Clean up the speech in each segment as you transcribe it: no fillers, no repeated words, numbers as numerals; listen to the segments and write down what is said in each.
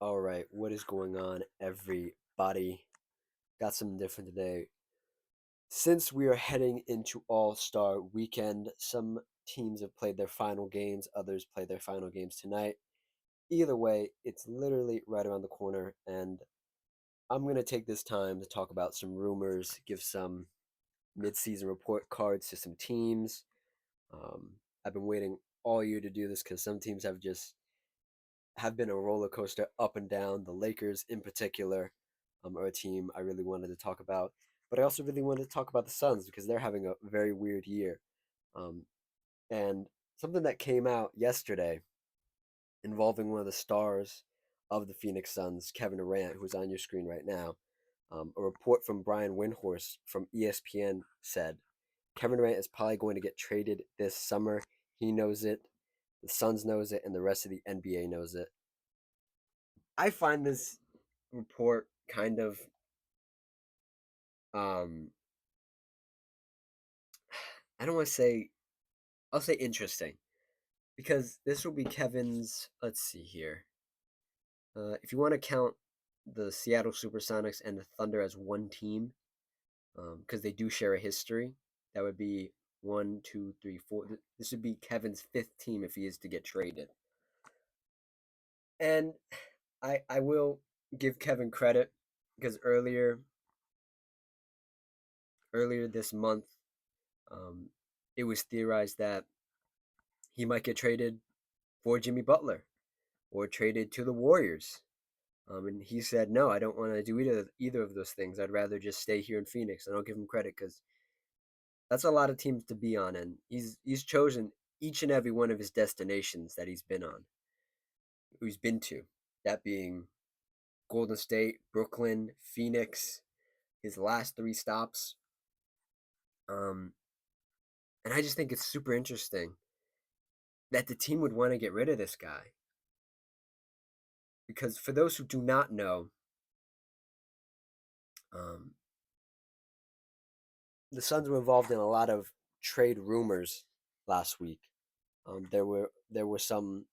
All right, what is going on, everybody? Got something different today. Since we are heading into All-Star weekend, some teams have played their final games, others play their final games tonight. Either way, it's literally right around the corner, and I'm going to take this time to talk about some rumors, give some mid-season report cards to some teams. I've been waiting all year to do this because some teams have been a roller coaster up and down. The Lakers, in particular, are a team I really wanted to talk about. But I also really wanted to talk about the Suns because they're having a very weird year. Um, and something that came out yesterday involving one of the stars of the Phoenix Suns, Kevin Durant, who's on your screen right now. A report from Brian Windhorst from ESPN said Kevin Durant is probably going to get traded this summer. He knows it, the Suns knows it, and the rest of the NBA knows it. I find this report kind of um I don't want to say I'll say interesting because this will be Kevin's, let's see here. If you want to count the Seattle Supersonics and the Thunder as one team, because they do share a history, that would be one, two, three, four. This would be Kevin's fifth team if he is to get traded. And I will give Kevin credit because earlier this month, um, it was theorized that he might get traded for Jimmy Butler or traded to the Warriors. And he said, no, I don't want to do either of those things. I'd rather just stay here in Phoenix. And I'll give him credit because that's a lot of teams to be on. And he's chosen each and every one of his destinations that he's been to. That being Golden State, Brooklyn, Phoenix, his last three stops. Um, and I just think it's super interesting that the team would want to get rid of this guy. Because for those who do not know, um, the Suns were involved in a lot of trade rumors last week. There were some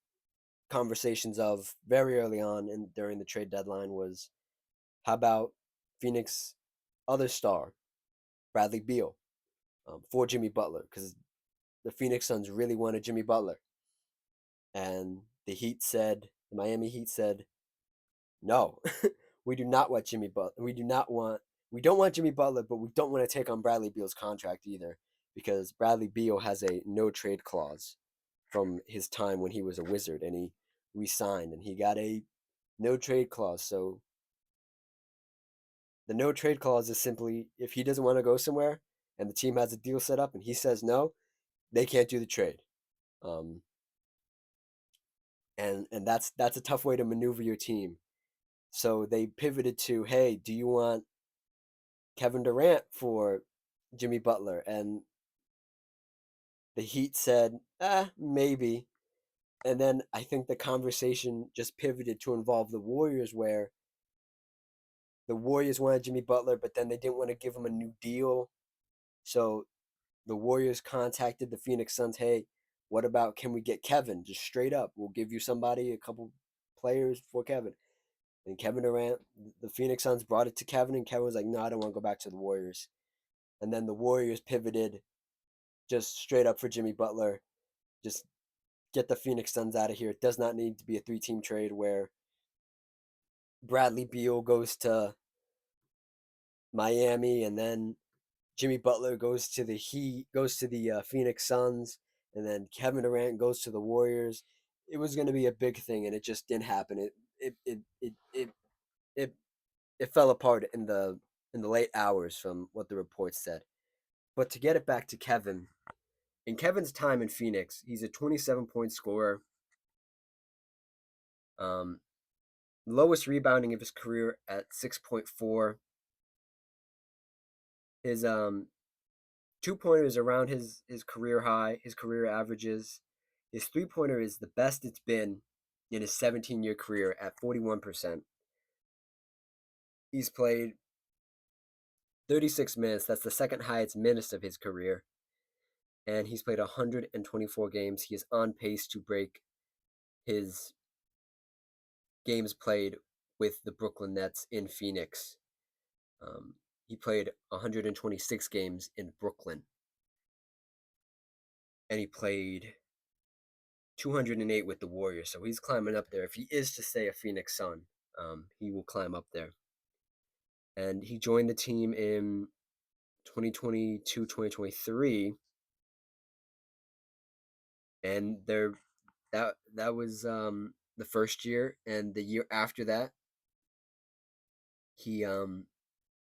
conversations of very early on and during the trade deadline was how about Phoenix other star Bradley Beal for Jimmy Butler because the Phoenix Suns really wanted Jimmy Butler, and the Miami Heat said no, we do not want Jimmy Butler. We don't want Jimmy Butler, but we don't want to take on Bradley Beal's contract either because Bradley Beal has a no trade clause from his time when he was a Wizard and he re-signed and he got a no trade clause. So the no trade clause is simply if he doesn't want to go somewhere and the team has a deal set up and he says no, they can't do the trade. Um, and that's a tough way to maneuver your team. So they pivoted to, hey, do you want Kevin Durant for Jimmy Butler? And the Heat said, maybe. And then I think the conversation just pivoted to involve the Warriors, where the Warriors wanted Jimmy Butler, but then they didn't want to give him a new deal. So the Warriors contacted the Phoenix Suns, hey, what about can we get Kevin? Just straight up. We'll give you somebody, a couple players for Kevin. And Kevin Durant, the Phoenix Suns brought it to Kevin, and Kevin was like, no, I don't want to go back to the Warriors. And then the Warriors pivoted just straight up for Jimmy Butler. Just get the Phoenix Suns out of here. It does not need to be a three-team trade where Bradley Beal goes to Miami and then Jimmy Butler goes to the Phoenix Suns, and then Kevin Durant goes to the Warriors. It was going to be a big thing, and it just didn't happen. It it fell apart in the late hours from what the reports said. But to get it back to Kevin, in Kevin's time in Phoenix, he's a 27-point scorer. Um, Lowest rebounding of his career at 6.4. His two-pointer is around his career high, his career averages. His three-pointer is the best it's been in his 17-year career at 41%. He's played 36 minutes. That's the second highest minutes of his career. And he's played 124 games. He is on pace to break his games played with the Brooklyn Nets in Phoenix. Um, he played 126 games in Brooklyn, and he played 208 with the Warriors. So he's climbing up there. If he is to stay a Phoenix Sun, he will climb up there. And he joined the team in 2022, 2023, and that was the first year, and the year after that, he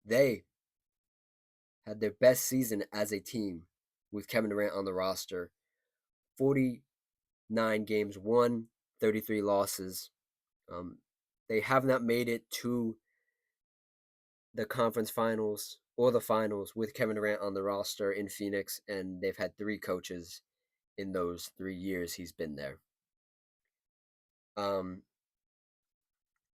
they had their best season as a team with Kevin Durant on the roster. 49 games won, 33 losses. Um, they have not made it to the conference finals or the finals with Kevin Durant on the roster in Phoenix, and they've had three coaches in those 3 years he's been there. Um,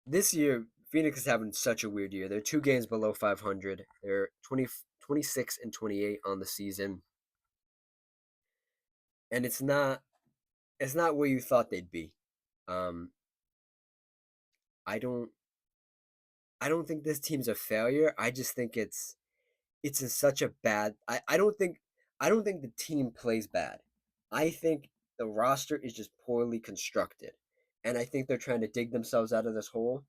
this year, Phoenix is having such a weird year. They're 2 games below 500. They're 26 and 28 on the season, and it's not where you thought they'd be. Um, I don't I don't think this team's a failure. I just think it's in such a bad. I don't think the team plays bad. I think the roster is just poorly constructed, and I think they're trying to dig themselves out of this hole.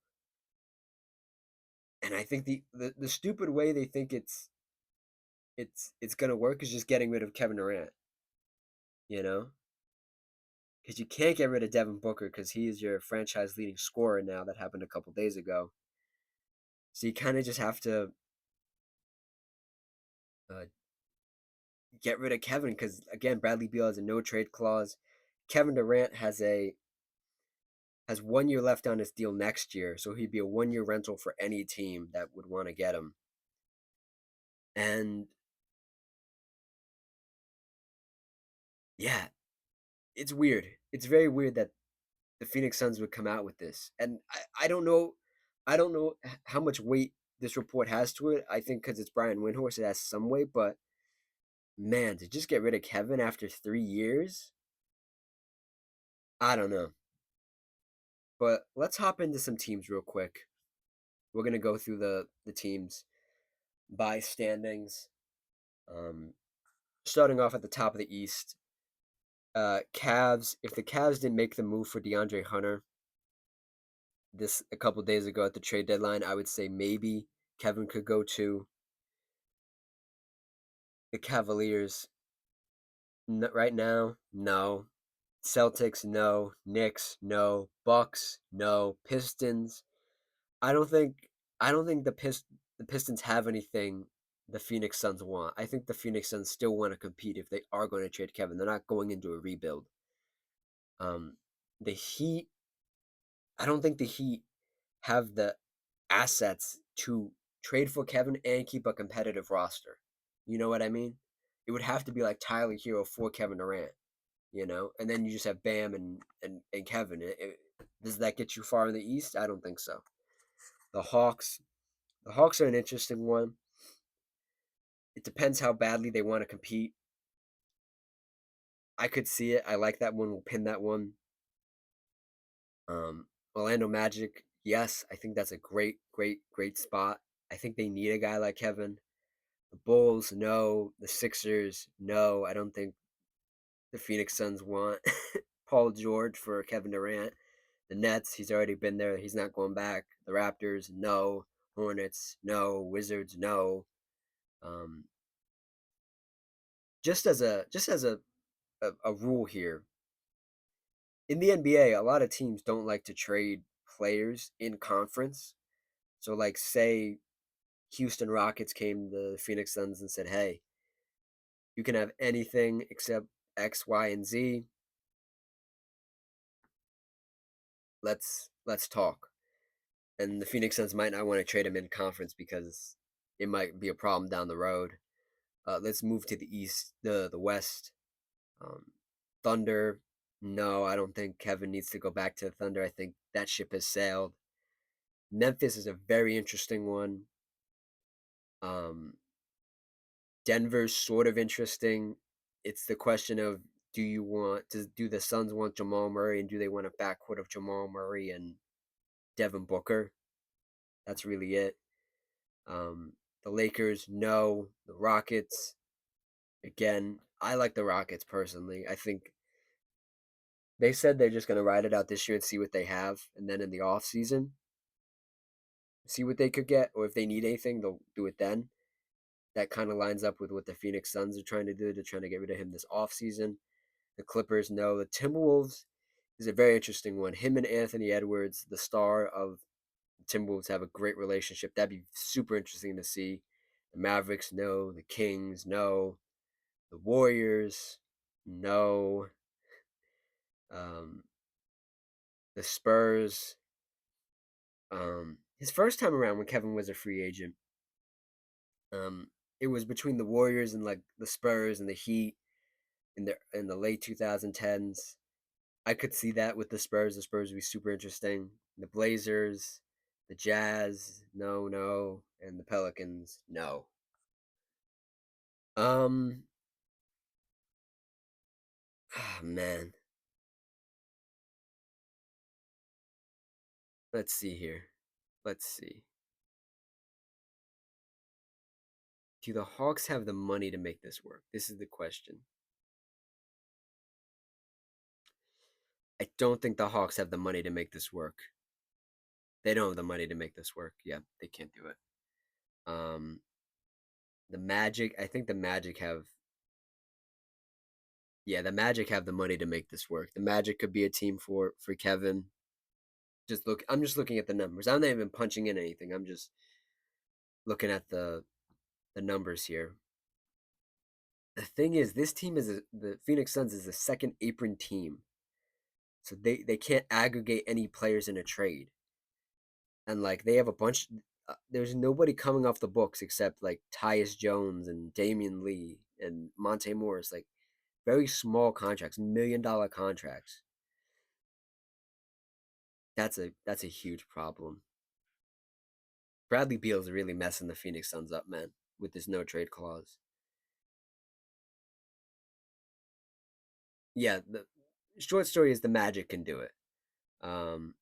And I think the stupid way they think it's gonna work is just getting rid of Kevin Durant. You know, because you can't get rid of Devin Booker because he is your franchise leading scorer now. That happened a couple days ago. So you kind of just have to uh, get rid of Kevin because again, Bradley Beal has a no trade clause. Kevin Durant has 1 year left on his deal next year, so he'd be a 1 year rental for any team that would want to get him. And yeah, it's weird. It's very weird that the Phoenix Suns would come out with this, and I don't know how much weight this report has to it. I think because it's Brian Windhorst, it has some weight, but man, to just get rid of Kevin after 3 years, I don't know. But let's hop into some teams real quick. We're gonna go through the teams by standings. Um, Starting off at the top of the East, Cavs. If the Cavs didn't make the move for DeAndre Hunter this a couple days ago at the trade deadline, I would say maybe Kevin could go to the Cavaliers. Right now, no. Celtics, no. Knicks, no. Bucks, no. Pistons. I don't think. I don't think the Pistons have anything the Phoenix Suns want. I think the Phoenix Suns still want to compete if they are going to trade Kevin. They're not going into a rebuild. Um, the Heat. I don't think the Heat have the assets to trade for Kevin and keep a competitive roster. You know what I mean? It would have to be like Tyler Hero for Kevin Durant, and then you just have Bam and Kevin. Does that get you far in the East? I don't think so. The Hawks, the Hawks are an interesting one. It depends how badly they want to compete. I could see it. I like that one. We'll pin that one. Orlando Magic, yes, I think that's a great, great, great spot. I think they need a guy like Kevin. The Bulls, no. The Sixers, no. I don't think the Phoenix Suns want Paul George for Kevin Durant. The Nets, he's already been there. He's not going back. The Raptors, no. Hornets, no. Wizards, no. Um, just as a rule here, in the NBA, a lot of teams don't like to trade players in conference. So, like, say Houston Rockets came to the Phoenix Suns and said, "Hey, you can have anything except X, Y, and Z. Let's talk." And the Phoenix Suns might not want to trade him in conference because it might be a problem down the road. Let's move to the East, the West. Um, Thunder. No, I don't think Kevin needs to go back to the Thunder. I think that ship has sailed. Memphis is a very interesting one. Um, Denver's sort of interesting. It's the question of do the Suns want Jamal Murray and do they want a backcourt of Jamal Murray and Devin Booker. That's really it. Um, the Lakers, no. The Rockets, again, I like the Rockets personally. I think they said they're just going to ride it out this year and see what they have. And then in the offseason, see what they could get. Or if they need anything, they'll do it then. That kind of lines up with what the Phoenix Suns are trying to do. They're trying to get rid of him this offseason. The Clippers, no. The Timberwolves is a very interesting one. Him and Anthony Edwards, the star of the Timberwolves, have a great relationship. That'd be super interesting to see. The Mavericks, no. The Kings, no. The Warriors, no. Um, the Spurs. His first time around when Kevin was a free agent, um, it was between the Warriors and like the Spurs and the Heat in the late 2010s. I could see that with the Spurs. The Spurs would be super interesting. The Blazers, the Jazz, no, no, and the Pelicans, no. Um, man, let's see here. Let's see. Do the Hawks have the money to make this work? This is the question. I don't think the Hawks have the money to make this work. They don't have the money to make this work. Yeah, they can't do it. Um, the Magic, I think the Magic have, yeah, the Magic have the money to make this work. The Magic could be a team for Kevin. I'm just looking at the numbers. I'm not even punching in anything. I'm just looking at the numbers here. The thing is, this team the Phoenix Suns is a second apron team, so they can't aggregate any players in a trade, and like they have a bunch. There's nobody coming off the books except like Tyus Jones and Damian Lee and Monte Morris, like very small contracts, $1 million contracts. That's a huge problem. Bradley Beal's really messing the Phoenix Suns up, man, with this no trade clause. Yeah, the short story is the Magic can do it. Um,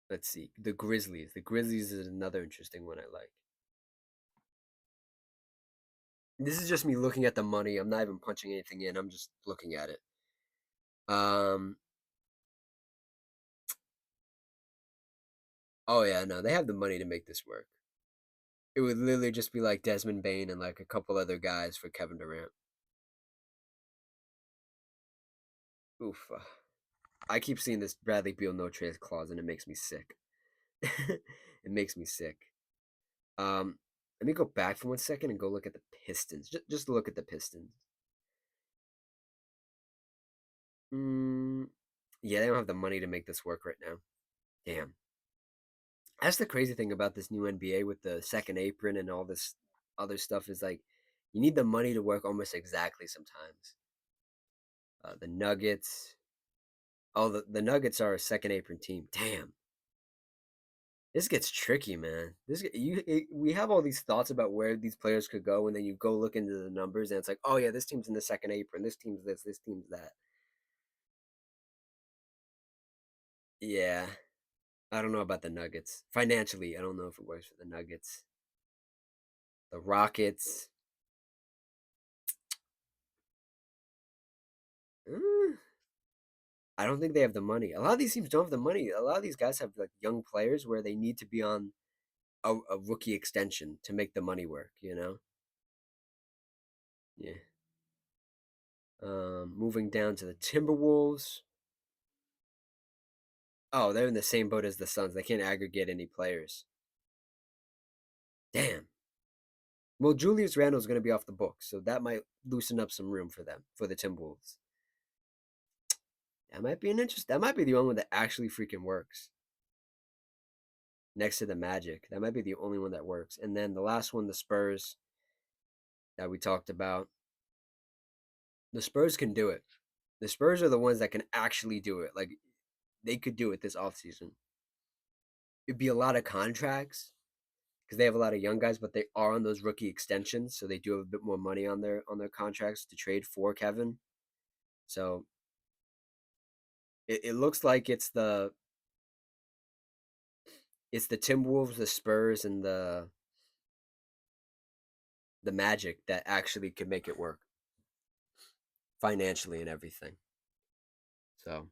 let's see, the Grizzlies. The Grizzlies is another interesting one I like. This is just me looking at the money. I'm not even punching anything in. I'm just looking at it. Um, oh yeah, no, they have the money to make this work. It would literally just be like Desmond Bain and like a couple other guys for Kevin Durant. Oof. I keep seeing this Bradley Beal no trade clause and it makes me sick. It makes me sick. Let me go back for 1 second and go look at the Pistons. Just look at the Pistons. Mm, yeah, they don't have the money to make this work right now. Damn. That's the crazy thing about this new NBA with the second apron and all this other stuff is like you need the money to work almost exactly sometimes. The Nuggets. Oh, the Nuggets are a second apron team. Damn. This gets tricky, man. We have all these thoughts about where these players could go, and then you go look into the numbers, and it's like, oh yeah, this team's in the second apron. This team's this. This team's that. Yeah, I don't know about the Nuggets financially. I don't know if it works for the Nuggets. The Rockets. eh, I don't think they have the money. A lot of these teams don't have the money. A lot of these guys have like young players where they need to be on a rookie extension to make the money work. You know. Yeah. Moving down to the Timberwolves. Oh, they're in the same boat as the Suns. They can't aggregate any players. Damn. Well, Julius Randle's going to be off the books, so that might loosen up some room for them for the Timberwolves. That might be an interest. That might be the only one that actually freaking works. Next to the Magic, that might be the only one that works. And then the last one, the Spurs that we talked about. The Spurs can do it. The Spurs are the ones that can actually do it. Like they could do it this offseason. It'd be a lot of contracts because they have a lot of young guys, but they are on those rookie extensions, so they do have a bit more money on their contracts to trade for Kevin. So It looks like it's the Timberwolves, the Spurs, and the Magic that actually could make it work financially and everything. So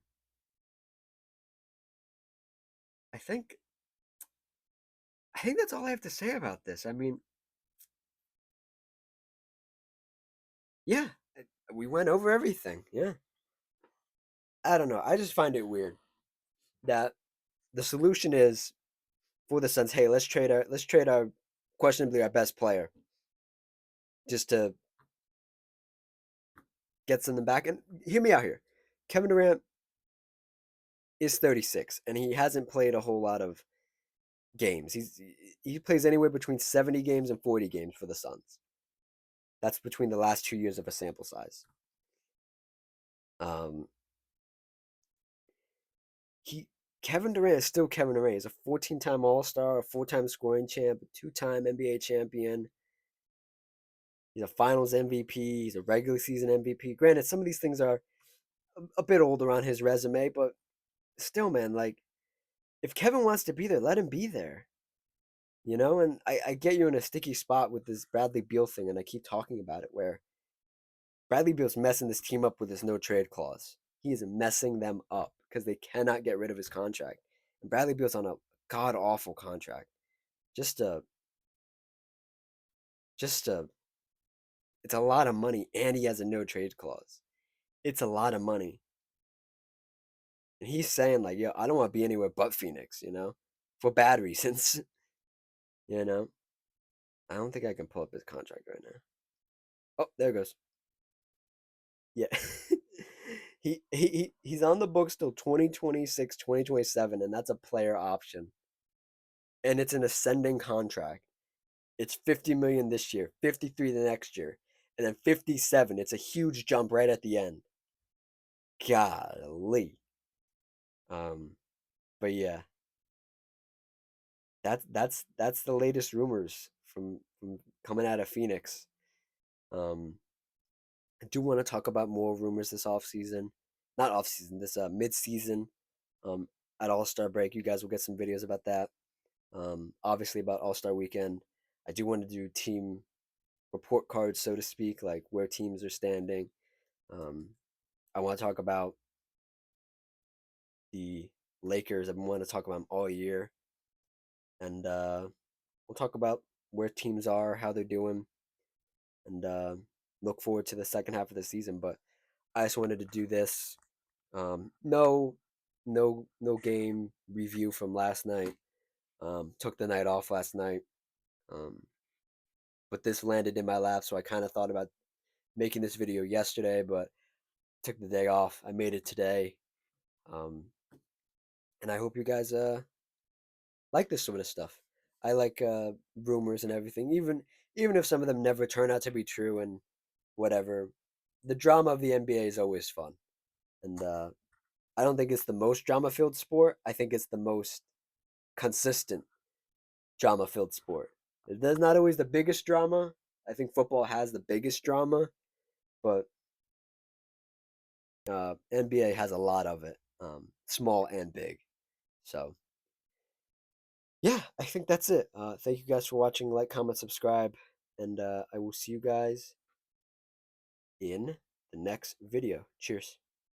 I think I think that's all I have to say about this. I mean, yeah, we went over everything. Yeah, I don't know. I just find it weird that the solution is for the Suns. Hey, let's trade our questionably our best player just to get something back. And hear me out here. Kevin Durant is 36, and he hasn't played a whole lot of games. He plays anywhere between 70 games and 40 games for the Suns. That's between the last 2 years of a sample size. Um, he Kevin Durant is still Kevin Durant. He's a 14-time All Star, a 4-time scoring champ, a 2-time NBA champion. He's a Finals MVP. He's a regular season MVP. Granted, some of these things are a bit older on his resume, but still, man, like if Kevin wants to be there, let him be there. You know, and I get you in a sticky spot with this Bradley Beal thing, and I keep talking about it where Bradley Beal's messing this team up with his no trade clause. He is messing them up because they cannot get rid of his contract. And Bradley Beal's on a god awful contract. Just a, just a, it's a lot of money, and he has a no trade clause. It's a lot of money, and he's saying like, "Yo, I don't want to be anywhere but Phoenix," for bad reasons. you know, I don't think I can pull up his contract right now. Oh, there it goes. Yeah. He's on the books till 2026, 2027, and that's a player option. And it's an ascending contract. It's 50 million this year, 53 the next year, and then 57. It's a huge jump right at the end. Golly. Um, but yeah, that's the latest rumors from coming out of Phoenix. Um, I do want to talk about more rumors this off season, not off season, this mid season. Um, at All Star break, you guys will get some videos about that. Obviously about All Star weekend. I do want to do team report cards, so to speak, like where teams are standing. Um, I want to talk about the Lakers. I've been wanting to talk about them all year, and we'll talk about where teams are, how they're doing, and look forward to the second half of the season. But I just wanted to do this. No, no game review from last night. Took the night off last night. Um, but this landed in my lap, so I kind of thought about making this video yesterday, but took the day off. I made it today. Um, and I hope you guys like this sort of stuff. I like rumors and everything, even if some of them never turn out to be true and whatever. The drama of the NBA is always fun, and I don't think it's the most drama-filled sport. I think it's the most consistent drama-filled sport. There's not always the biggest drama. I think football has the biggest drama, but NBA has a lot of it, small and big. So yeah, I think that's it. Thank you guys for watching. Like, comment, subscribe, and I will see you guys in the next video. Cheers.